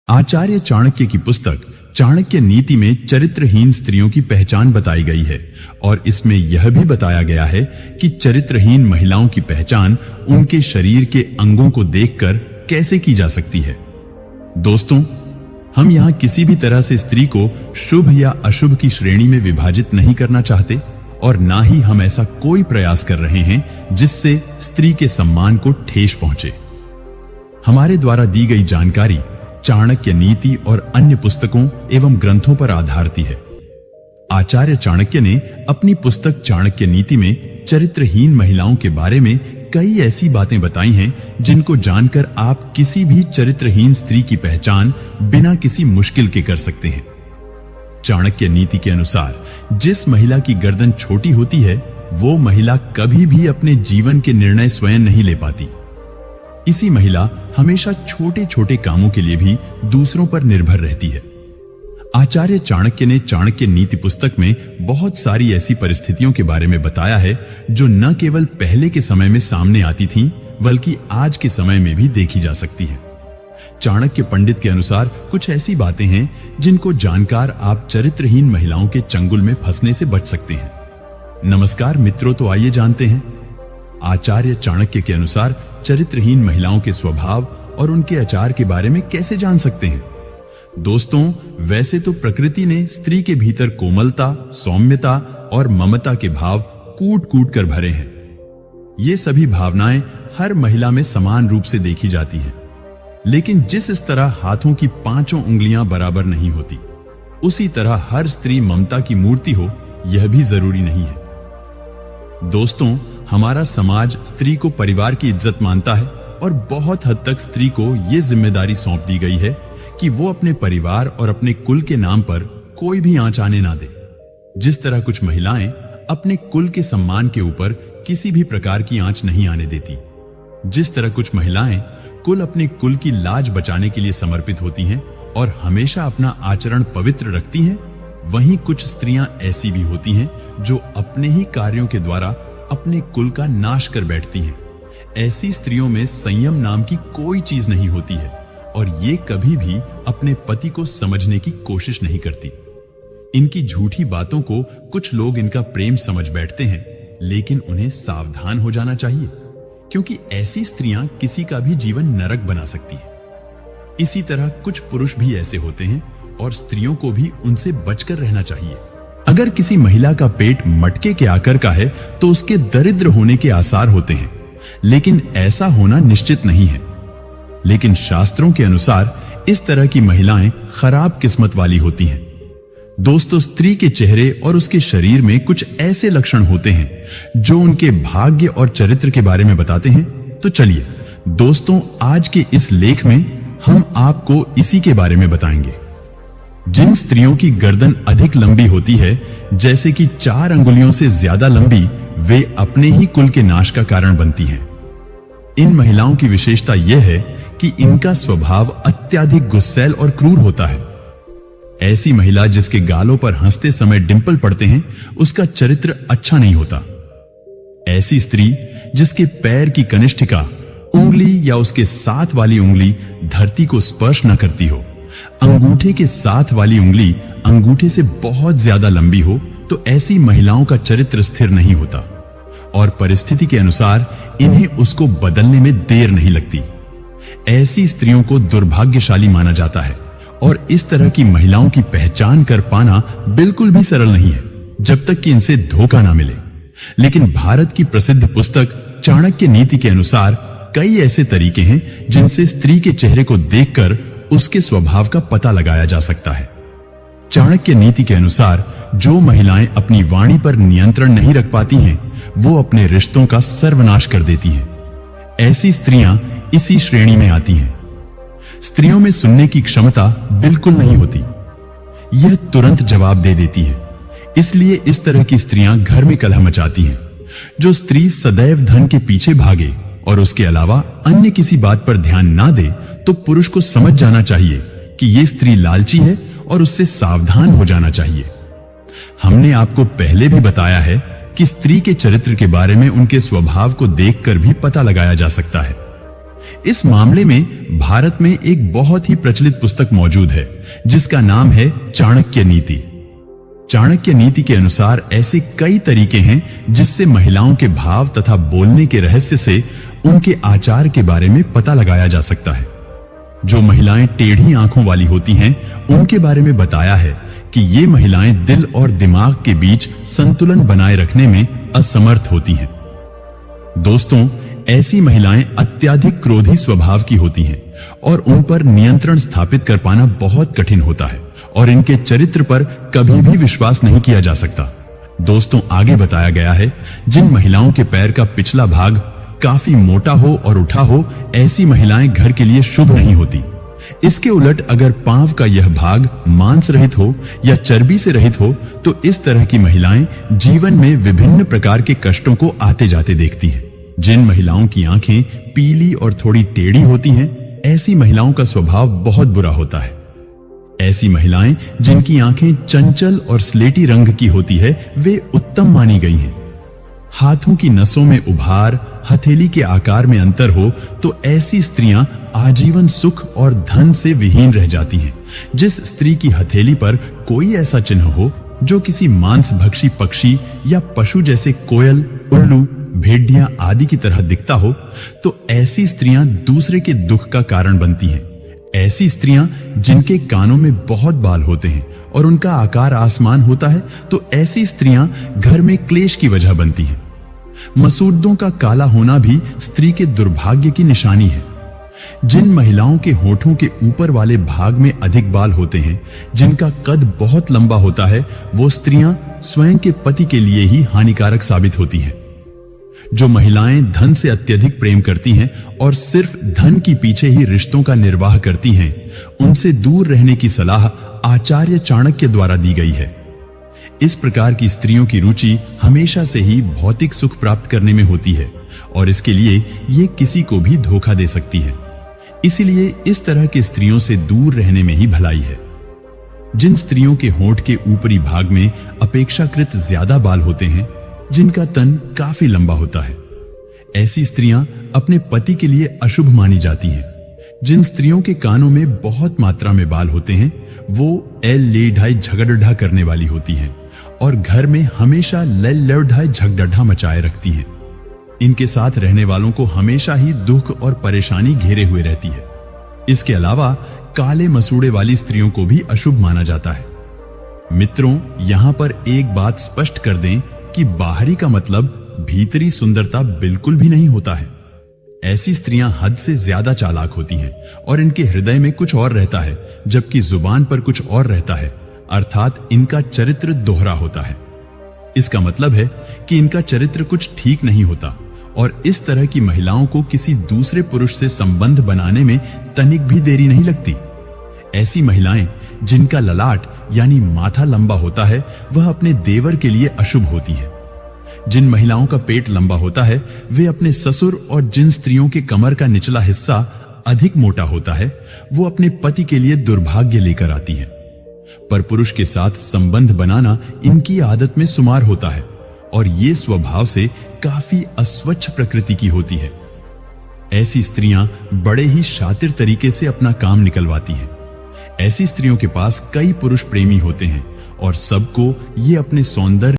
आचार्य चाणक्य की पुस्तक चाणक्य नीति में चरित्रहीन स्त्रियों की पहचान बताई गई है और इसमें यह भी बताया गया है कि चरित्रहीन महिलाओं की पहचान उनके शरीर के अंगों को देखकर कैसे की जा सकती है। दोस्तों, हम यहाँ किसी भी तरह से स्त्री को शुभ या अशुभ की श्रेणी में विभाजित नहीं करना चाहते और ना ही हम ऐसा कोई प्रयास कर रहे हैं जिससे स्त्री के सम्मान को ठेस पहुंचे। हमारे द्वारा दी गई जानकारी चाणक्य नीति और अन्य पुस्तकों एवं ग्रंथों पर आधारित है। आचार्य चाणक्य ने अपनी पुस्तक चाणक्य नीति में चरित्रहीन महिलाओं के बारे में कई ऐसी बातें बताई हैं जिनको जानकर आप किसी भी चरित्रहीन स्त्री की पहचान बिना किसी मुश्किल के कर सकते हैं। चाणक्य नीति के अनुसार जिस महिला की गर्दन छोटी होती है वो महिला कभी भी अपने जीवन के निर्णय स्वयं नहीं ले पाती। इसी महिला हमेशा छोटे छोटे कामों के लिए भी दूसरों पर निर्भर रहती है। आचार्य चाणक्य ने चाणक्य नीति पुस्तक में बहुत सारी ऐसी परिस्थितियों के बारे में बताया है जो न केवल पहले के समय में सामने आती थीं, बल्कि आज के समय में भी देखी जा सकती है। चाणक्य पंडित के अनुसार कुछ ऐसी बातें हैं जिनको जानकर आप चरित्रहीन महिलाओं के चंगुल में फंसने से बच सकते हैं। नमस्कार मित्रों, तो आइए जानते हैं आचार्य चाणक्य के अनुसार चरित्रहीन महिलाओं के स्वभाव और उनके आचार के बारे में कैसे जान सकते हैं। दोस्तों, वैसे तो प्रकृति ने स्त्री के भीतर कोमलता, सौम्यता और ममता के भाव कूट कूट कर भरे हैं। ये सभी भावनाएं हर महिला में समान रूप से देखी जाती हैं, लेकिन जिस तरह हाथों की पांचों उंगलियां बराबर नहीं होती, उसी तरह हर स्त्री ममता की मूर्ति हो यह भी जरूरी नहीं है। दोस्तों, हमारा समाज स्त्री को परिवार की इज्जत मानता है और बहुत हद तक स्त्री को यह जिम्मेदारी सौंप दी गई है कि वो अपने परिवार और अपने कुल के नाम पर कोई भी आंच आने ना दे। जिस तरह कुछ महिलाएं अपने कुल के सम्मान के ऊपर किसी भी प्रकार की आंच नहीं आने देती, जिस तरह कुछ महिलाएं अपने कुल की लाज बचाने के लिए समर्पित होती हैं और हमेशा अपना आचरण पवित्र रखती हैं, वहीं कुछ स्त्रियां ऐसी भी होती हैं जो अपने ही कार्यों के द्वारा अपने कुल का नाश कर बैठती हैं। ऐसी स्त्रियों में संयम नाम की कोई चीज नहीं होती है और ये कभी भी अपने पति को समझने की कोशिश नहीं करती। इनकी झूठी बातों को कुछ लोग इनका प्रेम समझ बैठते हैं, लेकिन उन्हें सावधान हो जाना चाहिए, क्योंकि ऐसी स्त्रियां किसी का भी जीवन नरक बना सकती हैं। इसी तरह कुछ पुरुष भी ऐसे होते हैं और स्त्रियों को भी उनसे बचकर रहना चाहिए। अगर किसी महिला का पेट मटके के आकार का है तो उसके दरिद्र होने के आसार होते हैं, लेकिन ऐसा होना निश्चित नहीं है। लेकिन शास्त्रों के अनुसार इस तरह की महिलाएं खराब किस्मत वाली होती हैं। दोस्तों, स्त्री के चेहरे और उसके शरीर में कुछ ऐसे लक्षण होते हैं जो उनके भाग्य और चरित्र के बारे में बताते हैं। तो चलिए दोस्तों, आज के इस लेख में हम आपको इसी के बारे में बताएंगे। जिन स्त्रियों की गर्दन अधिक लंबी होती है, जैसे कि 4 अंगुलियों से ज्यादा लंबी, वे अपने ही कुल के नाश का कारण बनती हैं। इन महिलाओं की विशेषता यह है कि इनका स्वभाव अत्यधिक गुस्सैल और क्रूर होता है। ऐसी महिला जिसके गालों पर हंसते समय डिंपल पड़ते हैं, उसका चरित्र अच्छा नहीं होता। ऐसी स्त्री जिसके पैर की कनिष्ठिका उंगली या उसके साथ वाली उंगली धरती को स्पर्श न करती हो, अंगूठे के साथ वाली उंगली अंगूठे से बहुत ज्यादा लंबी हो, तो ऐसी महिलाओं का चरित्र स्थिर नहीं होता और परिस्थिति के अनुसार इन्हें उसको बदलने में देर नहीं लगती। ऐसी स्त्रियों को दुर्भाग्यशाली माना जाता है और इस तरह की महिलाओं की पहचान कर पाना बिल्कुल भी सरल नहीं है, जब तक कि इनसे धोखा ना मिले। लेकिन भारत की प्रसिद्ध पुस्तक चाणक्य नीति के अनुसार कई ऐसे तरीके हैं जिनसे स्त्री के चेहरे को देखकर उसके स्वभाव का पता लगाया जा सकता है। चाणक्य नीति के अनुसार जो महिलाएं अपनी वाणी पर नियंत्रण नहीं रख पाती हैं, वो अपने रिश्तों का सर्वनाश कर देती हैं। ऐसी स्त्रियां इसी श्रेणी में आती हैं। स्त्रियों में सुनने की क्षमता बिल्कुल नहीं होती, यह तुरंत जवाब दे देती है। इसलिए इस तरह की स्त्रियां घर में कलह मचाती हैं। जो स्त्री सदैव धन के पीछे भागे और उसके अलावा अन्य किसी बात पर ध्यान ना दे, तो पुरुष को समझ जाना चाहिए कि यह स्त्री लालची है और उससे सावधान हो जाना चाहिए। हमने आपको पहले भी बताया है कि स्त्री के चरित्र के बारे में उनके स्वभाव को देखकर भी पता लगाया जा सकता है। इस मामले में भारत में एक बहुत ही प्रचलित पुस्तक मौजूद है जिसका नाम है चाणक्य नीति। चाणक्य नीति के अनुसार ऐसे कई तरीके हैं जिससे महिलाओं के भाव तथा बोलने के रहस्य से उनके आचार के बारे में पता लगाया जा सकता है। जो महिलाएं टेढ़ी आंखों वाली होती हैं, उनके बारे में बताया है कि ये महिलाएं दिल और दिमाग के बीच संतुलन बनाए रखने में असमर्थ होती हैं। दोस्तों, ऐसी महिलाएं अत्यधिक क्रोधी स्वभाव की होती हैं और उन पर नियंत्रण स्थापित कर पाना बहुत कठिन होता है और इनके चरित्र पर कभी भी विश्वास नहीं किया जा सकता। दोस्तों, आगे बताया गया है जिन महिलाओं के पैर का पिछला भाग काफी मोटा हो और उठा हो, ऐसी महिलाएं घर के लिए शुभ नहीं होती। इसके उलट अगर पांव का यह भाग मांस रहित हो या चर्बी से रहित हो तो इस तरह की महिलाएं जीवन में विभिन्न प्रकार के कष्टों को आते जाते देखती हैं। जिन महिलाओं की आंखें पीली और थोड़ी टेढ़ी होती हैं, ऐसी महिलाओं का स्वभाव बहुत बुरा होता है। ऐसी महिलाएं जिनकी आंखें चंचल और स्लेटी रंग की होती है, वे उत्तम मानी गई हैं। हाथों की नसों में उभार, हथेली के आकार में अंतर हो तो ऐसी स्त्रियां आजीवन सुख और धन से विहीन रह जाती हैं। जिस स्त्री की हथेली पर कोई ऐसा चिन्ह हो जो किसी मांसभक्षी पक्षी या पशु जैसे कोयल, उल्लू, भेड़िया आदि की तरह दिखता हो तो ऐसी स्त्रियां दूसरे के दुख का कारण बनती हैं। ऐसी स्त्रियां जिनके कानों में बहुत बाल होते हैं और उनका आकार आसमान होता है तो ऐसी स्त्रियां घर में क्लेश की वजह बनती हैं। मसूड़ों का काला होना भी स्त्री के दुर्भाग्य की निशानी है। जिन महिलाओं के होठों के ऊपर वाले भाग में अधिक बाल होते हैं, जिनका कद बहुत लंबा होता है, वो स्त्रियां स्वयं के पति के लिए ही हानिकारक साबित होती हैं। जो महिलाएं धन से अत्यधिक प्रेम करती हैं और सिर्फ धन की पीछे ही रिश्तों का निर्वाह करती हैं, उनसे दूर रहने की सलाह आचार्य चाणक्य द्वारा दी गई है। इस प्रकार की स्त्रियों की रुचि हमेशा से ही भौतिक सुख प्राप्त करने में होती है और इसके लिए ये किसी को भी धोखा दे सकती है। इसीलिए इस तरह की स्त्रियों से दूर रहने में ही भलाई है। जिन स्त्रियों के होंठ के ऊपरी भाग में अपेक्षाकृत ज्यादा बाल होते हैं, जिनका तन काफी लंबा होता है, ऐसी स्त्रियां अपने पति के लिए अशुभ मानी जाती हैं। जिन स्त्रियों के कानों में बहुत मात्रा में बाल होते हैं, वो लेढ़ाई झगड़ढ़ा करने वाली होती हैं और घर में हमेशा लेढ़ाई झगड़ढ़ा मचाए रखती हैं। इनके साथ रहने वालों को हमेशा ही दुख और परेशानी घेरे हुए रहती है। इसके अलावा काले मसूड़े वाली स्त्रियों को भी अशुभ माना जाता है। मित्रों, यहां पर एक बात स्पष्ट कर दें कि बाहरी का मतलब भीतरी सुंदरता बिल्कुल भी नहीं होता है। ऐसी स्त्रियां हद से ज्यादा चालाक होती हैं और इनके हृदय में कुछ और रहता है, जबकि जुबान पर कुछ और रहता है, अर्थात इनका चरित्र दोहरा होता है। इसका मतलब है कि इनका चरित्र कुछ ठीक नहीं होता और इस तरह की महिलाओं को किसी दूसरे पुरुष से संबंध बनाने में तनिक भी देरी नहीं लगती। ऐसी महिलाएं जिनका ललाट यानी माथा लंबा होता है, वह अपने देवर के लिए अशुभ होती हैं। जिन महिलाओं का पेट लंबा होता है, वे अपने ससुर, और जिन स्त्रियों के कमर का निचला हिस्सा अधिक मोटा होता है, वो अपने पति के लिए दुर्भाग्य लेकर आती हैं। पर पुरुष के साथ संबंध बनाना इनकी आदत में शुमार होता है और ये स्वभाव से काफी अस्वच्छ प्रकृति की होती है। ऐसी स्त्रियां बड़े ही शातिर तरीके से अपना काम निकलवाती हैं। ऐसी स्त्रियों के पास कई पुरुष प्रेमी होते हैं और सबको ये अपने सौंदर्य